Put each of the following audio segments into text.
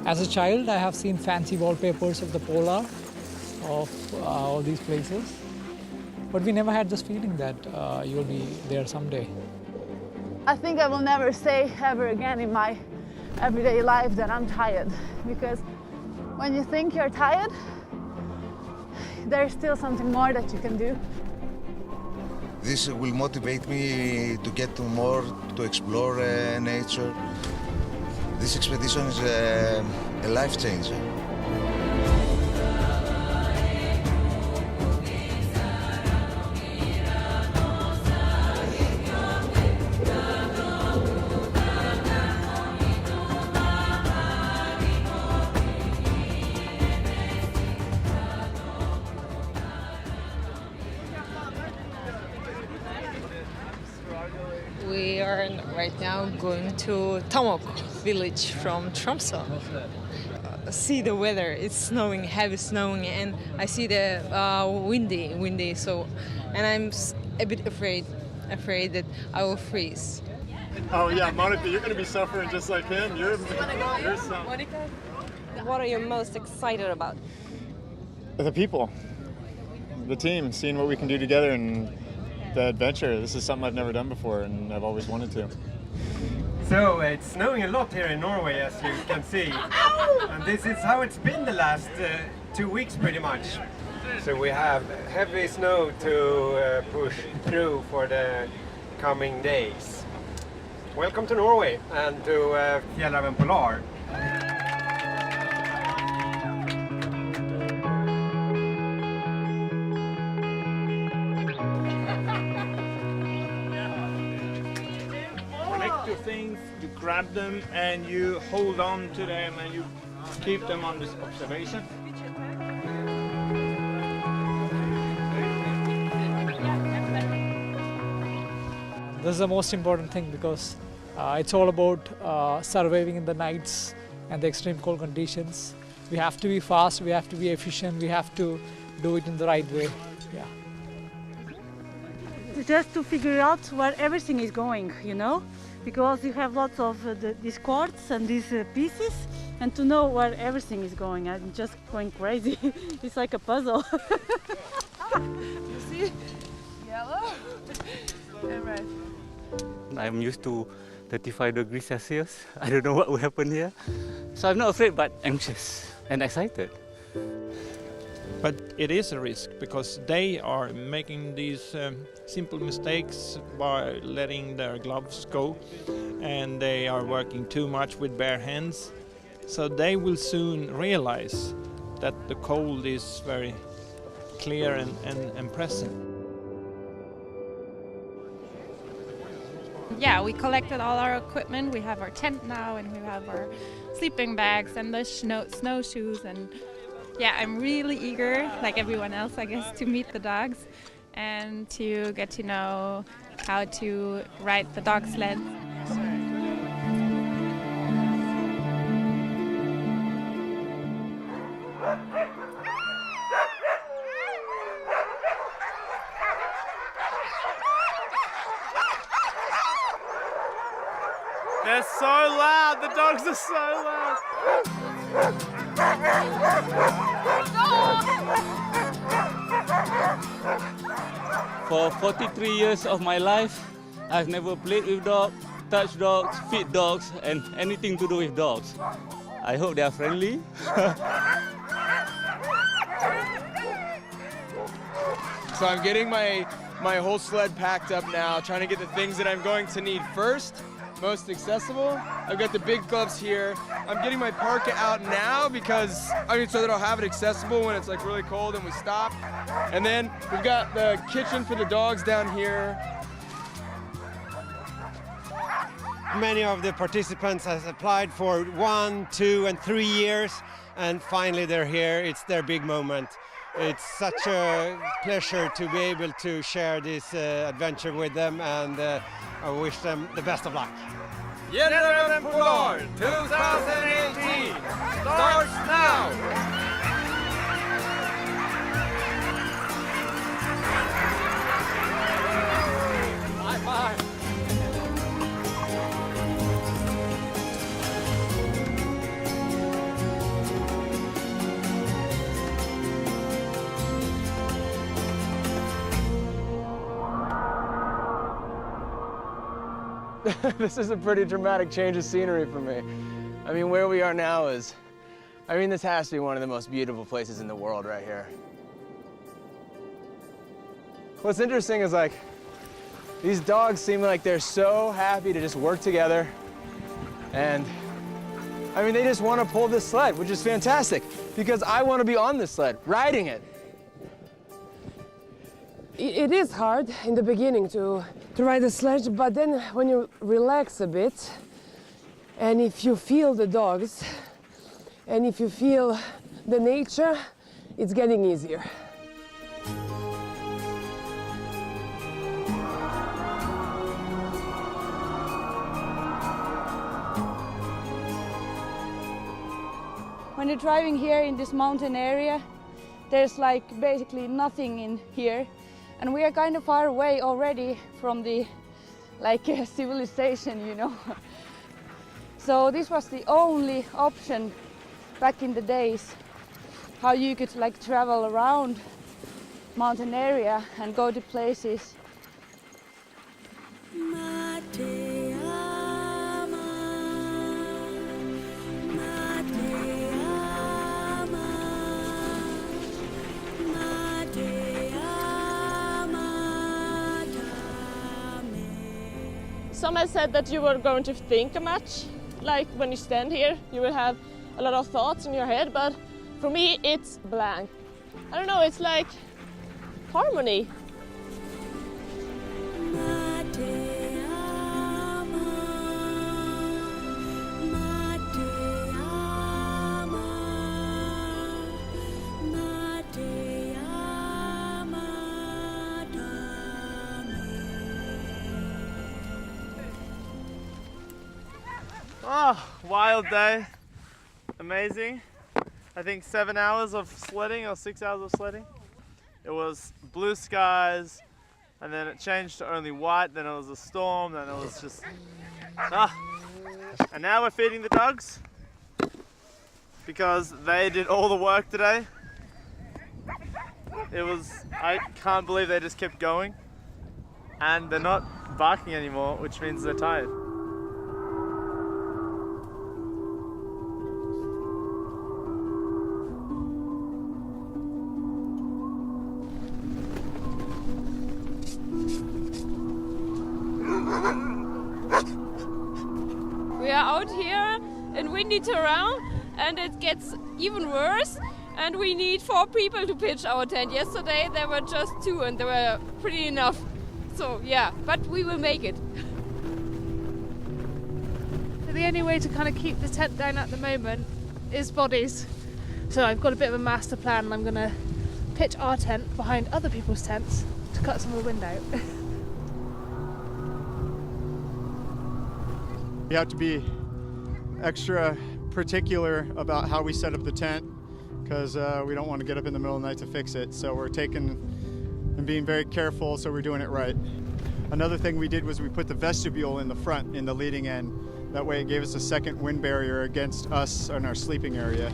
As a child, I have seen fancy wallpapers of the polar, of all these places. But we never had this feeling that you'll be there someday. I think I will never say ever again in my everyday life that I'm tired, because when you think you're tired, there's still something more that you can do. This will motivate me to get more, to explore nature. This expedition is a life changer. We are right now going to Tomok village from Tromsø. See the weather, it's snowing, heavy snowing, and I see the windy, so, and I'm a bit afraid that I will freeze. Oh yeah, Monica, you're gonna be suffering just like him. You're Monica, what are you most excited about? the people, the team, seeing what we can do together and the adventure. This is something I've never done before and I've always wanted to. So it's snowing a lot here in Norway, as you can see, and this is how it's been the last 2 weeks pretty much. So we have heavy snow to push through for the coming days. Welcome to Norway and to FJALLRAVEN Polar. Your things, you grab them and you hold on to them and you keep them under observation. This is the most important thing because it's all about surviving in the nights and the extreme cold conditions. We have to be fast, we have to be efficient, we have to do it in the right way. Yeah. Just to figure out where everything is going, because you have lots of these cords and these pieces, and to know where everything is going. I'm just going crazy. It's like a puzzle. You see? Yellow and red. I'm used to 35 degrees Celsius. I don't know what will happen here. So I'm not afraid, but anxious and excited. But it is a risk because they are making these simple mistakes by letting their gloves go, and they are working too much with bare hands. So they will soon realize that the cold is very clear and present. Yeah, we collected all our equipment. We have our tent now, and we have our sleeping bags and the snowshoes. And yeah, I'm really eager, like everyone else, I guess, to meet the dogs and to get to know how to ride the dog sled. They're so loud, the dogs are so loud. For 43 years of my life, I've never played with dogs, touched dogs, feed dogs, and anything to do with dogs. I hope they are friendly. So I'm getting my whole sled packed up now, trying to get the things that I'm going to need first, most accessible. I've got the big gloves here. I'm getting my parka out now because, so that I'll have it accessible when it's like really cold and we stop. And then we've got the kitchen for the dogs down here. Many of the participants have applied for 1, 2, and 3 years, and finally they're here. It's their big moment. It's such a pleasure to be able to share this adventure with them, and I wish them the best of luck. FJALLRAVEN Polar 2018 starts now! High five! This is a pretty dramatic change of scenery for me. I mean, where we are now is, this has to be one of the most beautiful places in the world right here. What's interesting is like, these dogs seem like they're so happy to just work together. And they just want to pull this sled, which is fantastic because I want to be on this sled, riding it. It is hard in the beginning to ride the sledge, but then when you relax a bit, and if you feel the dogs, and if you feel the nature, it's getting easier. When you're driving here in this mountain area, there's like basically nothing in here. And we are kind of far away already from the civilization, you know. So this was the only option back in the days, how you could like travel around mountain area and go to places. Someone said that you were going to think much, like when you stand here, you will have a lot of thoughts in your head, but for me it's blank. I don't know, it's like harmony. Oh, wild day. Amazing. I think 7 hours of sledding or 6 hours of sledding. It was blue skies and then it changed to only white, then it was a storm, then it was just... And now we're feeding the dogs because they did all the work today. I can't believe they just kept going and they're not barking anymore, which means they're tired. We are out here in windy terrain and it gets even worse and we need 4 people to pitch our tent. Yesterday there were just 2 and they were pretty enough. So yeah, but we will make it. The only way to kind of keep the tent down at the moment is bodies. So I've got a bit of a master plan and I'm going to pitch our tent behind other people's tents to cut some of the wind out. We have to be extra particular about how we set up the tent because we don't want to get up in the middle of the night to fix it. So we're taking and being very careful so we're doing it right. Another thing we did was we put the vestibule in the front, in the leading end. That way it gave us a second wind barrier against us in our sleeping area.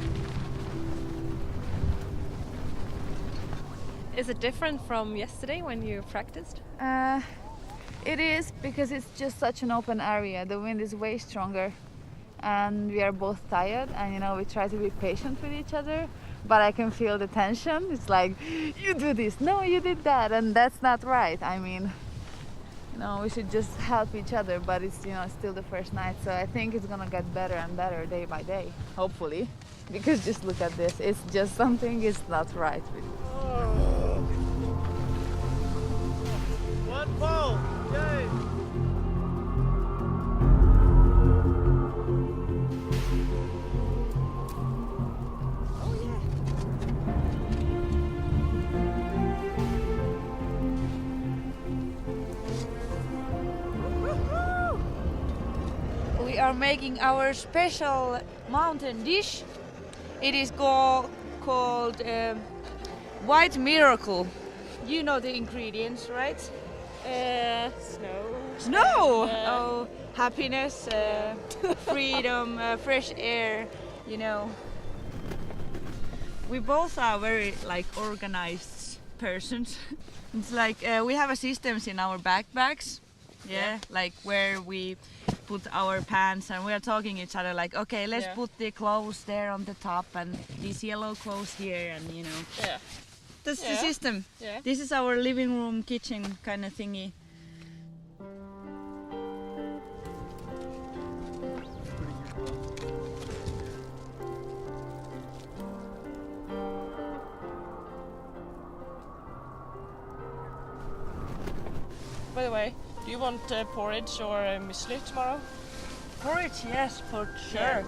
Is it different from yesterday when you practiced? It is, because it's just such an open area. The wind is way stronger and we are both tired and we try to be patient with each other, but I can feel the tension. It's like, you do this, no, you did that, and that's not right. We should just help each other, but it's still the first night, so I think it's gonna get better and better day by day, hopefully, because just look at this, it's just something is not right with it. One pole, yay! We are making our special mountain dish. It is called White Miracle. You know the ingredients, right? Snow! Oh, happiness, freedom, fresh air, We both are very organized persons. It's like we have a systems in our backpacks Yeah, like where we put our pants, and we are talking each other like, okay, let's put the clothes there on the top and these yellow clothes here, and you know. Yeah. That's the system. Yeah. This is our living room, kitchen kind of thingy. By the way, do you want porridge or muesli tomorrow? Porridge, yes, for sure. Yeah.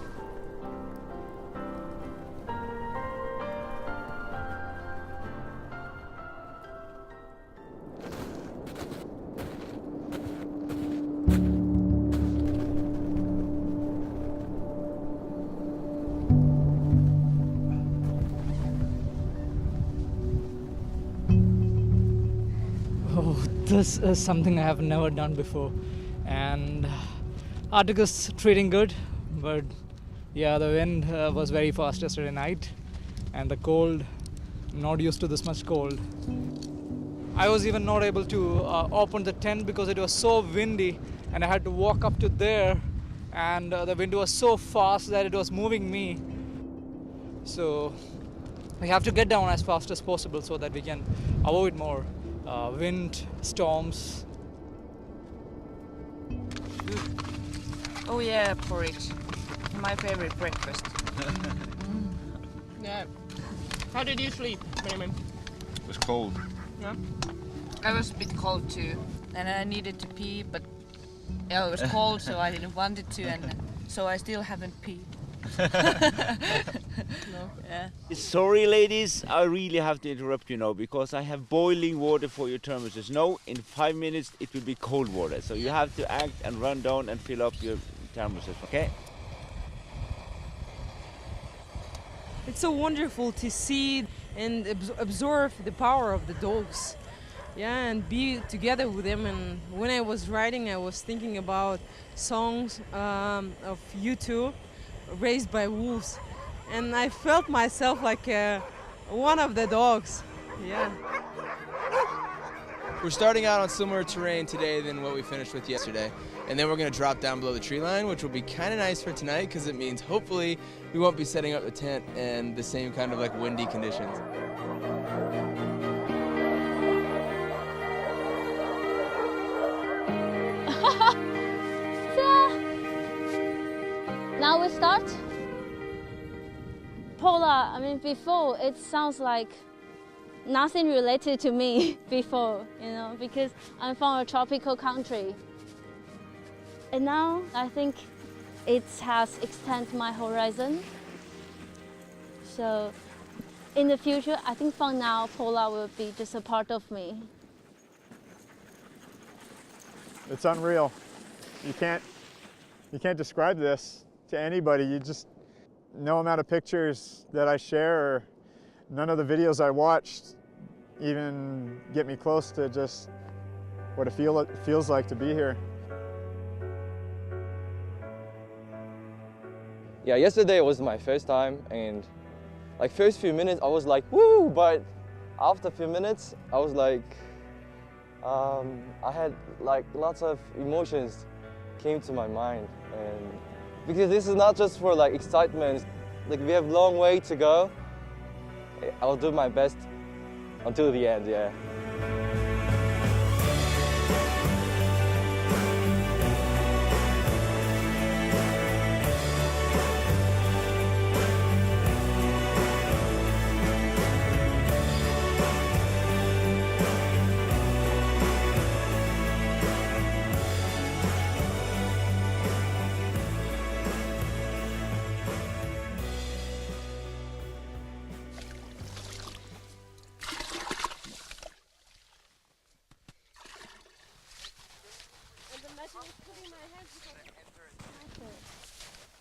Oh, this is something I have never done before, and Arctic is treating good, but yeah, the wind was very fast yesterday night, and the cold, not used to this much cold. I was even not able to open the tent because it was so windy, and I had to walk up to there, and the wind was so fast that it was moving me. So we have to get down as fast as possible so that we can avoid more wind, storms. Oh yeah, porridge. My favorite breakfast. Yeah. How did you sleep, Benjamin? It was cold. Yeah. I was a bit cold too, and I needed to pee, but yeah, it was cold, so I didn't want it to, and so I still haven't peed. No. Yeah. Sorry, ladies, I really have to interrupt you now because I have boiling water for your thermoses. No, in 5 minutes it will be cold water, so you have to act and run down and fill up your thermoses, okay? It's so wonderful to see and absorb the power of the dogs. Yeah, and be together with them. And when I was writing, I was thinking about songs of U2, Raised by Wolves. And I felt myself like one of the dogs. Yeah. We're starting out on similar terrain today than what we finished with yesterday. And then we're going to drop down below the tree line, which will be kind of nice for tonight because it means hopefully we won't be setting up the tent in the same kind of like windy conditions. Now we start. Polar, I mean, before it sounds like nothing related to me before, you know, because I'm from a tropical country. And now I think it has extended my horizon. So in the future, I think from now, polar will be just a part of me. It's unreal. You can't describe this to anybody. You just, no amount of pictures that I share or none of the videos I watched even get me close to just what it feels like to be here. Yeah, yesterday was my first time, and like first few minutes I was like, woo, but after a few minutes I was like, I had like lots of emotions came to my mind, and because this is not just for like excitement, like we have a long way to go. I'll do my best until the end, yeah.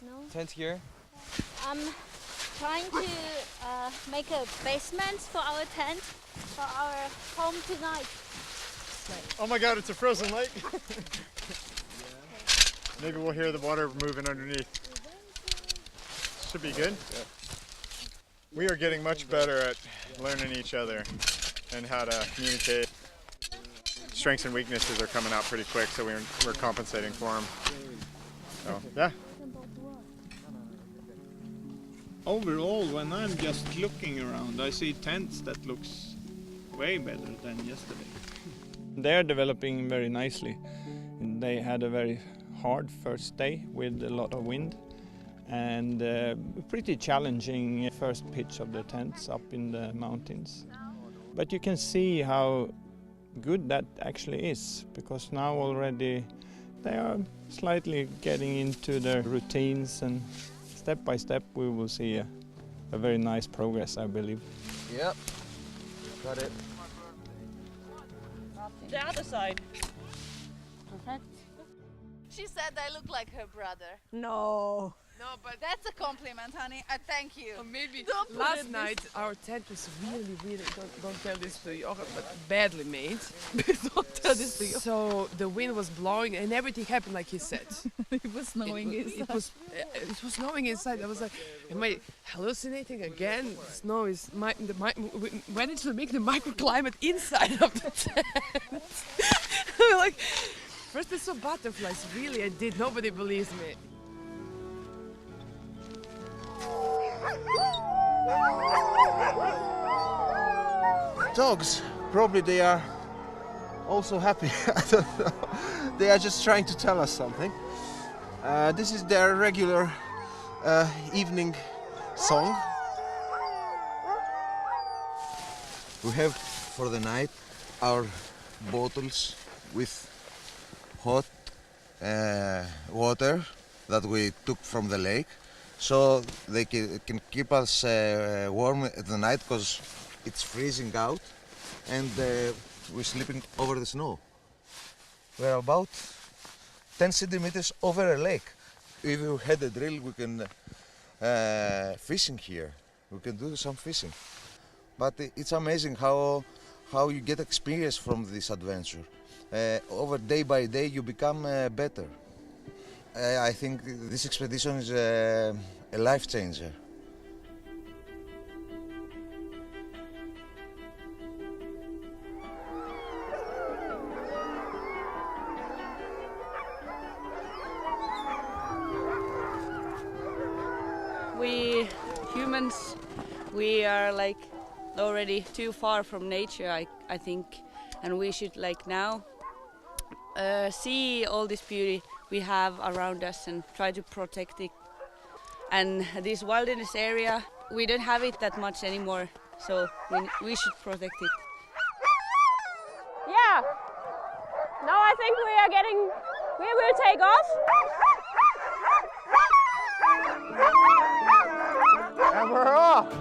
No? Tent here. I'm trying to make a basement for our tent, for our home tonight. Oh my God, it's a frozen lake. Maybe we'll hear the water moving underneath. Should be good. Yeah. We are getting much better at learning each other and how to communicate. strengths and weaknesses are coming out pretty quick, so we're compensating for them. So, yeah. Overall, when I'm just looking around, I see tents that looks way better than yesterday. They're developing very nicely. They had a very hard first day with a lot of wind and pretty challenging first pitch of the tents up in the mountains. But you can see how good that actually is, because now already they are slightly getting into their routines, and step by step we will see a very nice progress, I believe. Yep, got it. The other side. Perfect. She said I look like her brother. No. No, but that's a compliment, honey. Thank you. Or maybe Don't put last it night this- our tent was really, don't tell this to Jochen, but badly made. Don't tell this to Jochen. So the wind was blowing and everything happened like he said. It was snowing It was snowing inside. I was like, am I hallucinating again? Snow is when did we make the microclimate inside of the tent? Like, first I saw butterflies. Really, I did. Nobody believes me. Dogs, probably they are also happy. I don't know. They are just trying to tell us something. This is their regular evening song. We have for the night our bottles with hot water that we took from the lake, so they can keep us warm at the night, because it's freezing out, and we're sleeping over the snow. We're about 10 centimeters over a lake. If you had a drill, we can fishing here. We can do some fishing. But it's amazing how you get experience from this adventure. Over day by day, you become better. I think this expedition is a life changer. We humans, we are like already too far from nature, I think, and we should like now see all this beauty we have around us and try to protect it. And this wilderness area, we don't have it that much anymore, so we should protect it. Yeah. Now I think we will take off. And we're off!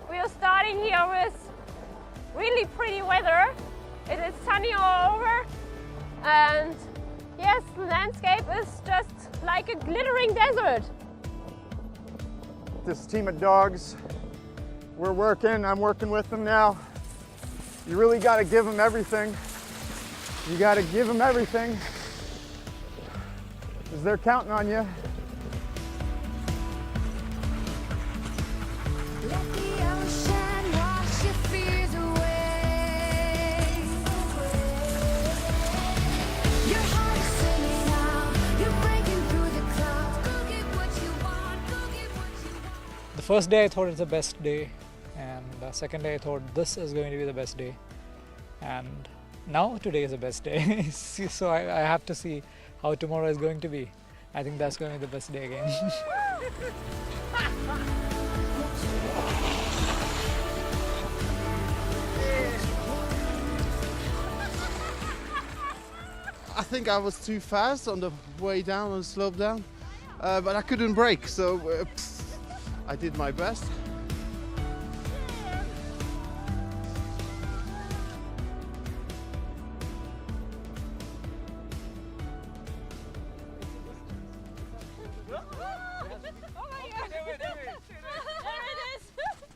We are starting here with really pretty weather. It is sunny all over, and yes, the landscape is just like a glittering desert. This team of dogs, I'm working with them now. You really got to give them everything. You got to give them everything, because they're counting on you. The first day I thought it's the best day, and the second day I thought this is going to be the best day, and now today is the best day. So I have to see how tomorrow is going to be. I think that's going to be the best day again. I think I was too fast on the way down, on the slope down, but I couldn't brake, so I did my best.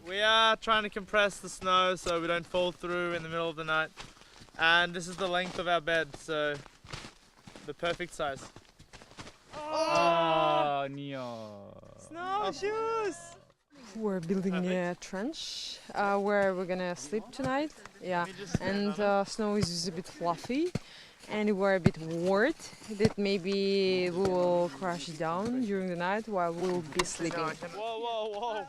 We are trying to compress the snow so we don't fall through in the middle of the night. And this is the length of our bed, so the perfect size. Oh. Antonio. Snowshoes! We're building a trench where we're gonna sleep tonight. Yeah, and snow is a bit fluffy, and we're a bit worried that maybe we will crash down during the night while we'll be sleeping. Whoa, whoa, whoa!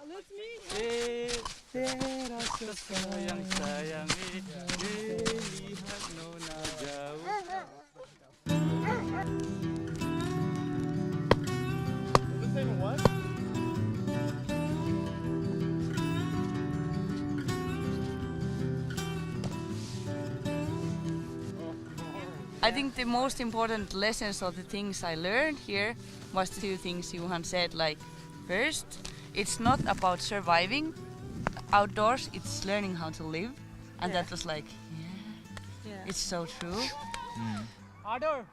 I think the most important lessons of the things I learned here was the two things Johan said. Like, first, it's not about surviving outdoors, it's learning how to live. And that was like, yeah, it's so true. Harder!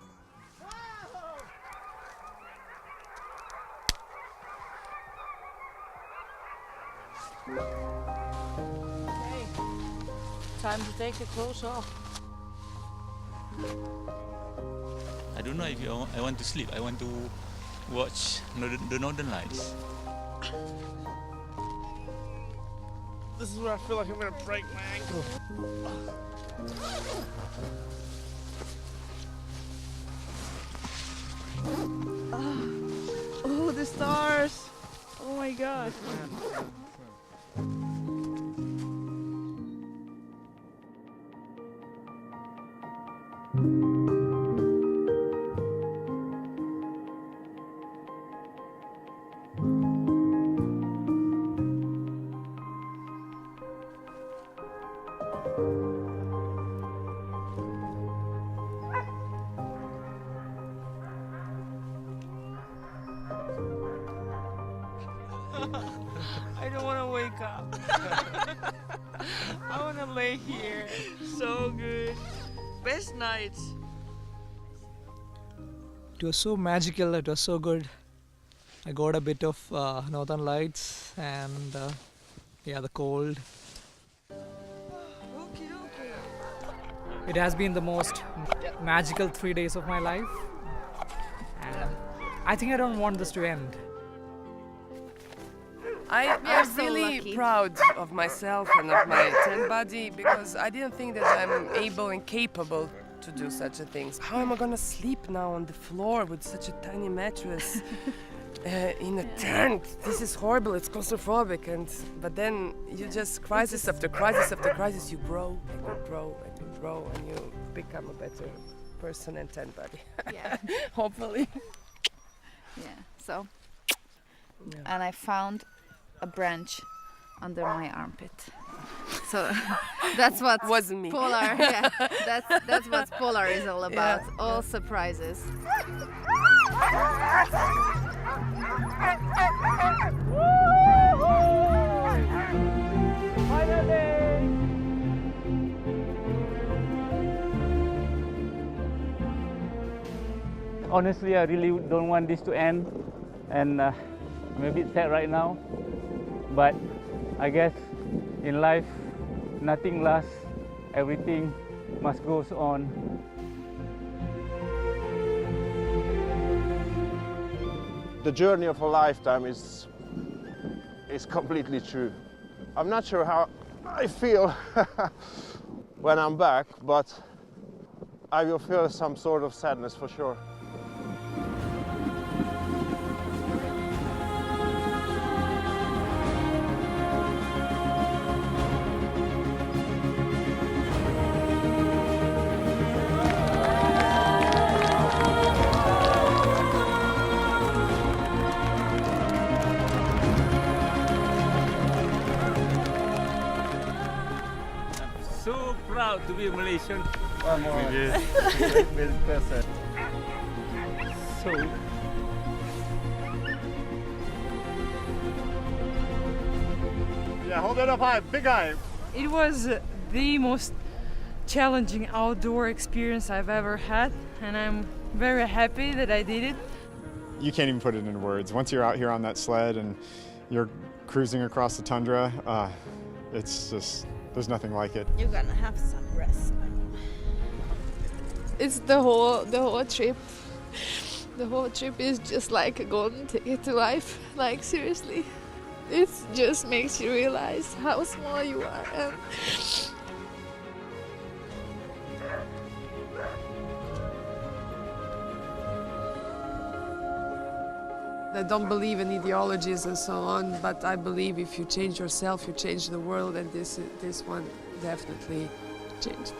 Okay, time to take the clothes off. I don't know if I want to sleep. I want to watch the Northern Lights. This is where I feel like I'm gonna break my ankle. Oh, the stars! Oh my god. I don't want to wake up. I want to lay here. So good. Best nights. It was so magical, it was so good. I got a bit of Northern Lights and yeah, the cold. It has been the most magical 3 days of my life. And I think I don't want this to end. I'm really proud of myself and of my tent body because I didn't think that I'm able and capable to do such a thing. How am I gonna sleep now on the floor with such a tiny mattress in a tent? This is horrible, it's claustrophobic, but then you just crisis after crisis after crisis, you grow and you grow and you grow and you become a better person and tent body. Yeah. Hopefully. Yeah, so. Yeah. And I found a branch under my armpit. So that's what wasn't me. Polar. Yeah, that's what Polar is all about. Yeah. All surprises. Honestly, I really don't want this to end, and I'm a bit sad right now. But I guess in life, nothing lasts. Everything must go on. The journey of a lifetime is completely true. I'm not sure how I feel when I'm back, but I will feel some sort of sadness for sure. So proud to be a Malaysian. One more. With person. So. Yeah, hold it up high, big eye. It was the most challenging outdoor experience I've ever had, and I'm very happy that I did it. You can't even put it into words. Once you're out here on that sled and you're cruising across the tundra, it's just, there's nothing like it. You're gonna have some rest. It's the whole trip. The whole trip is just like a golden ticket to life. Like seriously, it just makes you realize how small you are. And I don't believe in ideologies and so on, but I believe if you change yourself, you change the world, and this one definitely changed.